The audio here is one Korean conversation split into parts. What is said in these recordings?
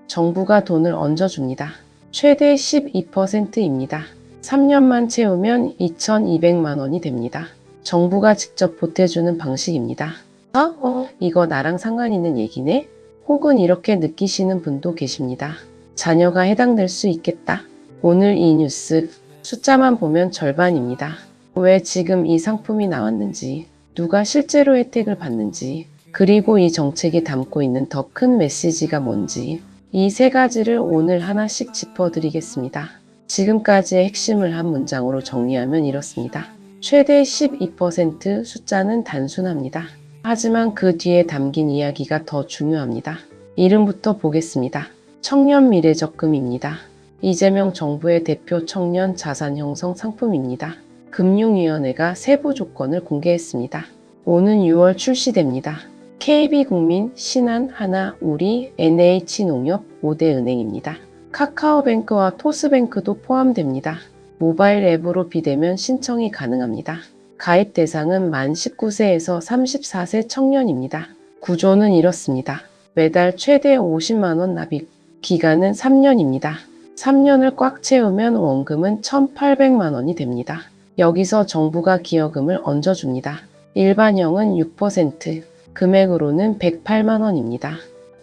정부가 돈을 얹어줍니다. 최대 12%입니다. 3년만 채우면 2,200만 원이 됩니다. 정부가 직접 보태주는 방식입니다. 이거 나랑 상관 있는 얘기네? 혹은 이렇게 느끼시는 분도 계십니다. 자녀가 해당될 수 있겠다. 오늘 이 뉴스 숫자만 보면 절반입니다. 왜 지금 이 상품이 나왔는지, 누가 실제로 혜택을 받는지, 그리고 이 정책이 담고 있는 더 큰 메시지가 뭔지, 이 세 가지를 오늘 하나씩 짚어드리겠습니다. 지금까지의 핵심을 한 문장으로 정리하면 이렇습니다. 최대 12% 숫자는 단순합니다. 하지만 그 뒤에 담긴 이야기가 더 중요합니다. 이름부터 보겠습니다. 청년 미래적금입니다. 이재명 정부의 대표 청년 자산 형성 상품입니다. 금융위원회가 세부 조건을 공개했습니다. 오는 6월 출시됩니다. KB국민, 신한, 하나, 우리, NH농협 5대 은행입니다. 카카오뱅크와 토스뱅크도 포함됩니다. 모바일 앱으로 비대면 신청이 가능합니다. 가입 대상은 만 19세에서 34세 청년입니다. 구조는 이렇습니다. 매달 최대 50만 원 납입, 기간은 3년입니다. 3년을 꽉 채우면 원금은 1,800만 원이 됩니다. 여기서 정부가 기여금을 얹어줍니다. 일반형은 6%, 금액으로는 108만 원입니다.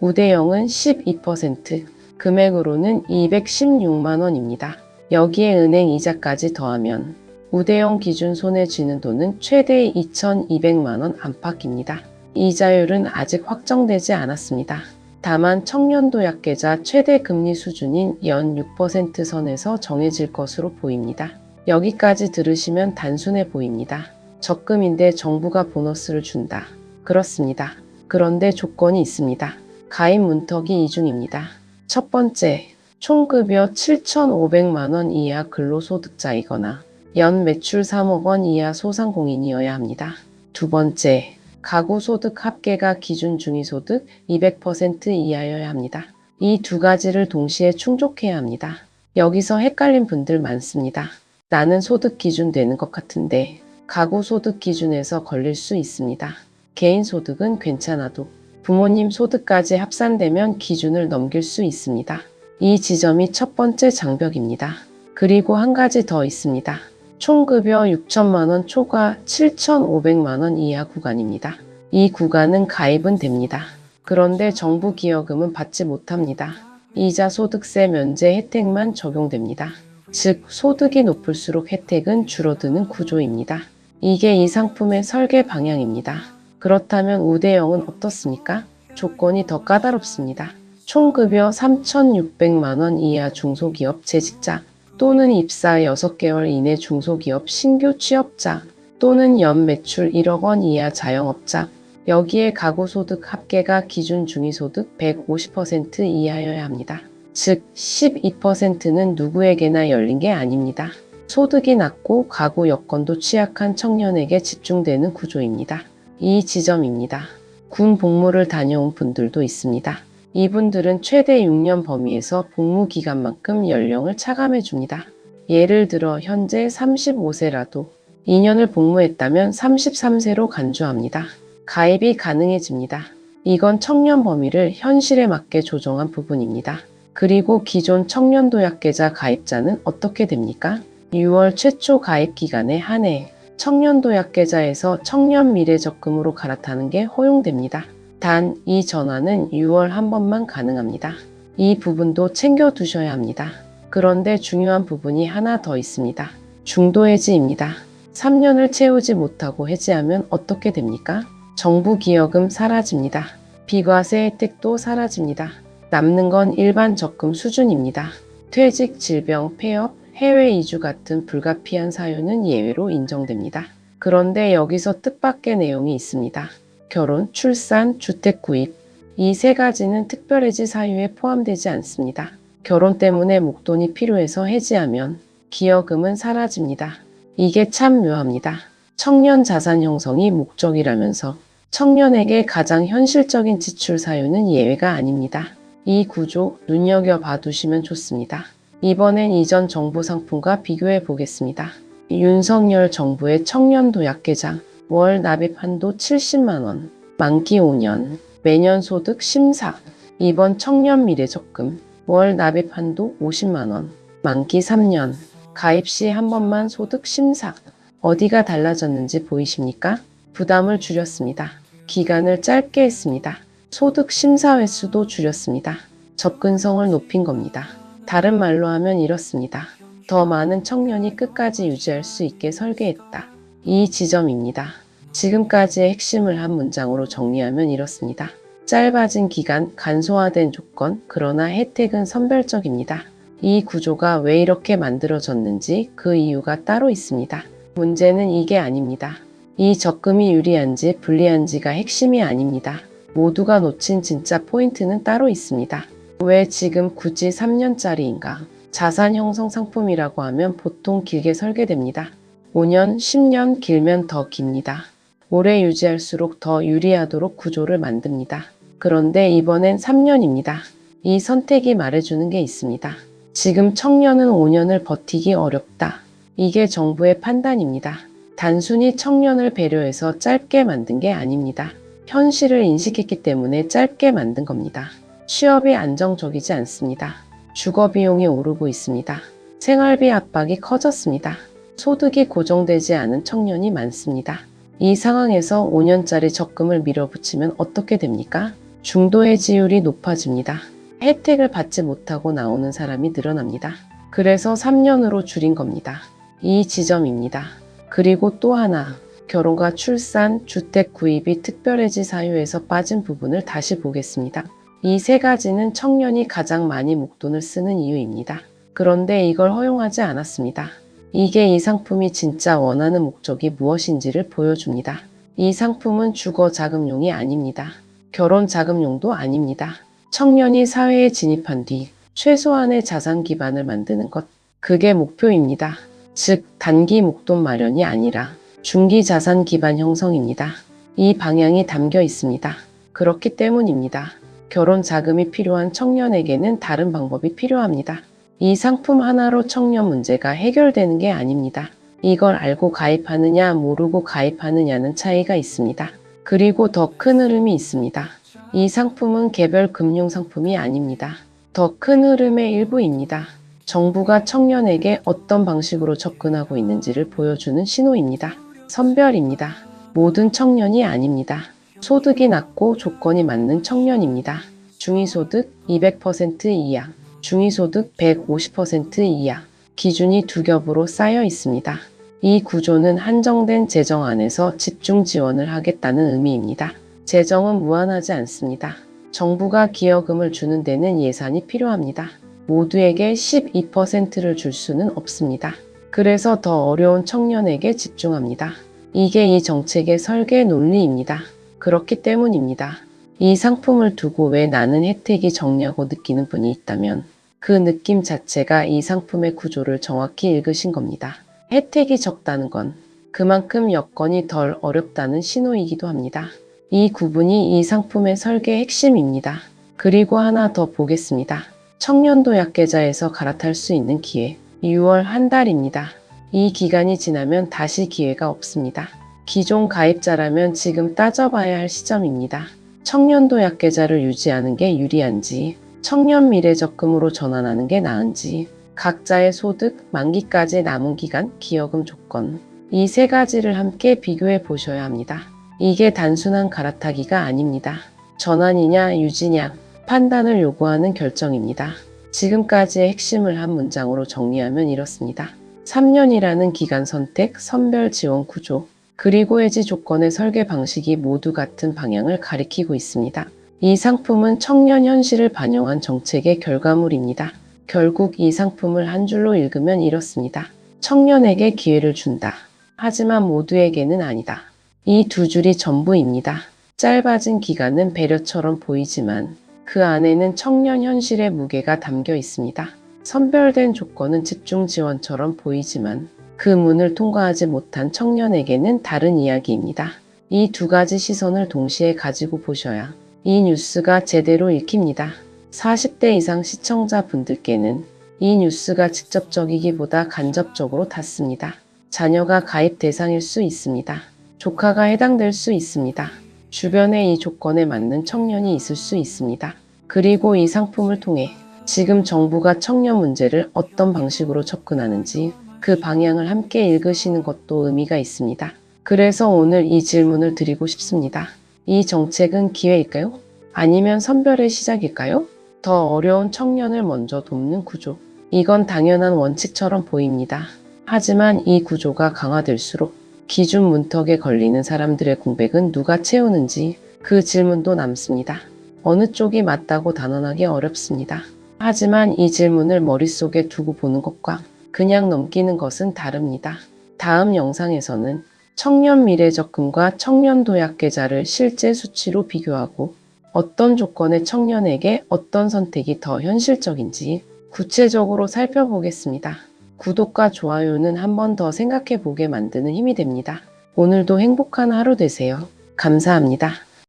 우대형은 12%, 금액으로는 216만 원입니다. 여기에 은행 이자까지 더하면 우대형 기준 손에 쥐는 돈은 최대 2,200만 원 안팎입니다. 이자율은 아직 확정되지 않았습니다. 다만 청년도약계좌 최대 금리 수준인 연 6% 선에서 정해질 것으로 보입니다. 여기까지 들으시면 단순해 보입니다. 적금인데 정부가 보너스를 준다. 그렇습니다. 그런데 조건이 있습니다. 가입 문턱이 이중입니다. 첫 번째, 총급여 7,500만 원 이하 근로소득자이거나 연 매출 3억 원 이하 소상공인이어야 합니다. 두 번째, 가구소득 합계가 기준 중위소득 200% 이하여야 합니다. 이 두 가지를 동시에 충족해야 합니다. 여기서 헷갈린 분들 많습니다. 나는 소득 기준 되는 것 같은데 가구소득 기준에서 걸릴 수 있습니다. 개인소득은 괜찮아도 부모님 소득까지 합산되면 기준을 넘길 수 있습니다. 이 지점이 첫 번째 장벽입니다. 그리고 한 가지 더 있습니다. 총급여 6천만 원 초과 7,500만 원 이하 구간입니다. 이 구간은 가입은 됩니다. 그런데 정부 기여금은 받지 못합니다. 이자 소득세 면제 혜택만 적용됩니다. 즉, 소득이 높을수록 혜택은 줄어드는 구조입니다. 이게 이 상품의 설계 방향입니다. 그렇다면 우대형은 어떻습니까? 조건이 더 까다롭습니다. 총급여 3,600만 원 이하 중소기업 재직자 또는 입사 6개월 이내 중소기업 신규 취업자 또는 연 매출 1억 원 이하 자영업자, 여기에 가구소득 합계가 기준 중위소득 150% 이하여야 합니다. 즉 12%는 누구에게나 열린 게 아닙니다. 소득이 낮고 가구 여건도 취약한 청년에게 집중되는 구조입니다. 이 지점입니다. 군 복무를 다녀온 분들도 있습니다. 이분들은 최대 6년 범위에서 복무 기간만큼 연령을 차감해 줍니다. 예를 들어 현재 35세라도 2년을 복무했다면 33세로 간주합니다. 가입이 가능해집니다. 이건 청년 범위를 현실에 맞게 조정한 부분입니다. 그리고 기존 청년도약계좌 가입자는 어떻게 됩니까? 6월 최초 가입 기간에 한해 청년도약계좌에서 청년미래적금으로 갈아타는 게 허용됩니다. 단, 이 전환은 6월 한 번만 가능합니다. 이 부분도 챙겨두셔야 합니다. 그런데 중요한 부분이 하나 더 있습니다. 중도해지입니다. 3년을 채우지 못하고 해지하면 어떻게 됩니까? 정부 기여금 사라집니다. 비과세 혜택도 사라집니다. 남는 건 일반 적금 수준입니다. 퇴직, 질병, 폐업, 해외 이주 같은 불가피한 사유는 예외로 인정됩니다. 그런데 여기서 뜻밖의 내용이 있습니다. 결혼, 출산, 주택 구입, 이 세 가지는 특별해지 사유에 포함되지 않습니다. 결혼 때문에 목돈이 필요해서 해지하면 기여금은 사라집니다. 이게 참 묘합니다. 청년 자산 형성이 목적이라면서 청년에게 가장 현실적인 지출 사유는 예외가 아닙니다. 이 구조 눈여겨봐 두시면 좋습니다. 이번엔 이전 정부 상품과 비교해 보겠습니다. 윤석열 정부의 청년도약계좌, 월 납입 한도 70만 원, 만기 5년, 매년 소득 심사, 이번 청년 미래적금 월 납입 한도 50만원, 만기 3년, 가입 시 한 번만 소득 심사. 어디가 달라졌는지 보이십니까? 부담을 줄였습니다. 기간을 짧게 했습니다. 소득 심사 횟수도 줄였습니다. 접근성을 높인 겁니다. 다른 말로 하면 이렇습니다. 더 많은 청년이 끝까지 유지할 수 있게 설계했다. 이 지점입니다. 지금까지의 핵심을 한 문장으로 정리하면 이렇습니다. 짧아진 기간, 간소화된 조건, 그러나 혜택은 선별적입니다. 이 구조가 왜 이렇게 만들어졌는지 그 이유가 따로 있습니다. 문제는 이게 아닙니다. 이 적금이 유리한지 불리한지가 핵심이 아닙니다. 모두가 놓친 진짜 포인트는 따로 있습니다. 왜 지금 굳이 3년짜리인가? 자산 형성 상품이라고 하면 보통 길게 설계됩니다. 5년, 10년, 길면 더 깁니다. 오래 유지할수록 더 유리하도록 구조를 만듭니다. 그런데 이번엔 3년입니다. 이 선택이 말해주는 게 있습니다. 지금 청년은 5년을 버티기 어렵다. 이게 정부의 판단입니다. 단순히 청년을 배려해서 짧게 만든 게 아닙니다. 현실을 인식했기 때문에 짧게 만든 겁니다. 취업이 안정적이지 않습니다. 주거 비용이 오르고 있습니다. 생활비 압박이 커졌습니다. 소득이 고정되지 않은 청년이 많습니다. 이 상황에서 5년짜리 적금을 밀어붙이면 어떻게 됩니까? 중도 해지율이 높아집니다. 혜택을 받지 못하고 나오는 사람이 늘어납니다. 그래서 3년으로 줄인 겁니다. 이 지점입니다. 그리고 또 하나, 결혼과 출산, 주택 구입이 특별해지 사유에서 빠진 부분을 다시 보겠습니다. 이 세 가지는 청년이 가장 많이 목돈을 쓰는 이유입니다. 그런데 이걸 허용하지 않았습니다. 이게 이 상품이 진짜 원하는 목적이 무엇인지를 보여줍니다. 이 상품은 주거 자금용이 아닙니다. 결혼 자금용도 아닙니다. 청년이 사회에 진입한 뒤 최소한의 자산 기반을 만드는 것, 그게 목표입니다. 즉, 단기 목돈 마련이 아니라 중기 자산 기반 형성입니다. 이 방향이 담겨 있습니다. 그렇기 때문입니다. 결혼 자금이 필요한 청년에게는 다른 방법이 필요합니다. 이 상품 하나로 청년 문제가 해결되는 게 아닙니다. 이걸 알고 가입하느냐, 모르고 가입하느냐는 차이가 있습니다. 그리고 더 큰 흐름이 있습니다. 이 상품은 개별 금융 상품이 아닙니다. 더 큰 흐름의 일부입니다. 정부가 청년에게 어떤 방식으로 접근하고 있는지를 보여주는 신호입니다. 선별입니다. 모든 청년이 아닙니다. 소득이 낮고 조건이 맞는 청년입니다. 중위소득 200% 이하, 중위소득 150% 이하, 기준이 두 겹으로 쌓여 있습니다. 이 구조는 한정된 재정 안에서 집중 지원을 하겠다는 의미입니다. 재정은 무한하지 않습니다. 정부가 기여금을 주는 데는 예산이 필요합니다. 모두에게 12%를 줄 수는 없습니다. 그래서 더 어려운 청년에게 집중합니다. 이게 이 정책의 설계 논리입니다. 그렇기 때문입니다. 이 상품을 두고 왜 나는 혜택이 적냐고 느끼는 분이 있다면 그 느낌 자체가 이 상품의 구조를 정확히 읽으신 겁니다. 혜택이 적다는 건 그만큼 여건이 덜 어렵다는 신호이기도 합니다. 이 구분이 이 상품의 설계의 핵심입니다. 그리고 하나 더 보겠습니다. 청년도 약계좌에서 갈아탈 수 있는 기회, 6월 한 달입니다. 이 기간이 지나면 다시 기회가 없습니다. 기존 가입자라면 지금 따져봐야 할 시점입니다. 청년도 약계좌를 유지하는 게 유리한지, 청년 미래적금으로 전환하는 게 나은지, 각자의 소득, 만기까지 남은 기간, 기여금 조건, 이 세 가지를 함께 비교해 보셔야 합니다. 이게 단순한 갈아타기가 아닙니다. 전환이냐 유지냐 판단을 요구하는 결정입니다. 지금까지의 핵심을 한 문장으로 정리하면 이렇습니다. 3년이라는 기간 선택, 선별 지원 구조, 그리고 해지 조건의 설계 방식이 모두 같은 방향을 가리키고 있습니다. 이 상품은 청년 현실을 반영한 정책의 결과물입니다. 결국 이 상품을 한 줄로 읽으면 이렇습니다. 청년에게 기회를 준다. 하지만 모두에게는 아니다. 이 두 줄이 전부입니다. 짧아진 기간은 배려처럼 보이지만 그 안에는 청년 현실의 무게가 담겨 있습니다. 선별된 조건은 집중 지원처럼 보이지만 그 문을 통과하지 못한 청년에게는 다른 이야기입니다. 이 두 가지 시선을 동시에 가지고 보셔야 이 뉴스가 제대로 읽힙니다. 40대 이상 시청자분들께는 이 뉴스가 직접적이기보다 간접적으로 닿습니다. 자녀가 가입 대상일 수 있습니다. 조카가 해당될 수 있습니다. 주변에 이 조건에 맞는 청년이 있을 수 있습니다. 그리고 이 상품을 통해 지금 정부가 청년 문제를 어떤 방식으로 접근하는지 그 방향을 함께 읽으시는 것도 의미가 있습니다. 그래서 오늘 이 질문을 드리고 싶습니다. 이 정책은 기회일까요? 아니면 선별의 시작일까요? 더 어려운 청년을 먼저 돕는 구조. 이건 당연한 원칙처럼 보입니다. 하지만 이 구조가 강화될수록 기준 문턱에 걸리는 사람들의 공백은 누가 채우는지 그 질문도 남습니다. 어느 쪽이 맞다고 단언하기 어렵습니다. 하지만 이 질문을 머릿속에 두고 보는 것과 그냥 넘기는 것은 다릅니다. 다음 영상에서는 청년 미래적금과 청년 도약 계좌를 실제 수치로 비교하고 어떤 조건의 청년에게 어떤 선택이 더 현실적인지 구체적으로 살펴보겠습니다. 구독과 좋아요는 한 번 더 생각해 보게 만드는 힘이 됩니다. 오늘도 행복한 하루 되세요. 감사합니다.